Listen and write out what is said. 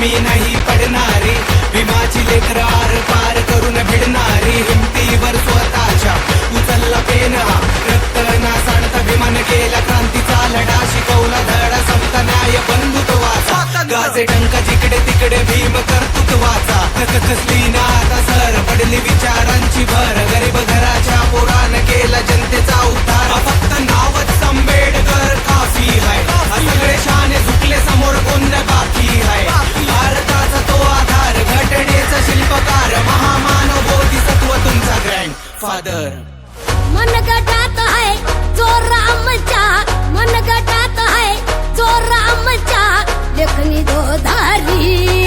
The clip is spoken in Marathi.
कमी नाही पडणारी, भीमाची लेकर आर पार करून भिडणारी, हिमतीवर स्वतःच्या उचलला पेन हा, रक्त ना सांडता भीमाने केला क्रांतीचा लढा, शिकवला धडा समता न्याय बंधुत्वाचा, गाजे टंका जिकडे तिकडे भीम कर्तृत्वाचा, कसली ना आता सर पडली विचारांची भर, गरीब घराच्या पोरानं केला जनतेचा उद्धार, फक्त नावच आंबेडकर काफी है, सगळे शाने झुकले समोर कोण बाकी है, भारताचा तो आधार, घटनेचा शिल्पकार, महामानव बोधिसत्व तुमचा ग्रँड फादर. मनगटात आहे जो रामच्या, मनगटात आहे जो रामच्या, लेखणी दोधारी.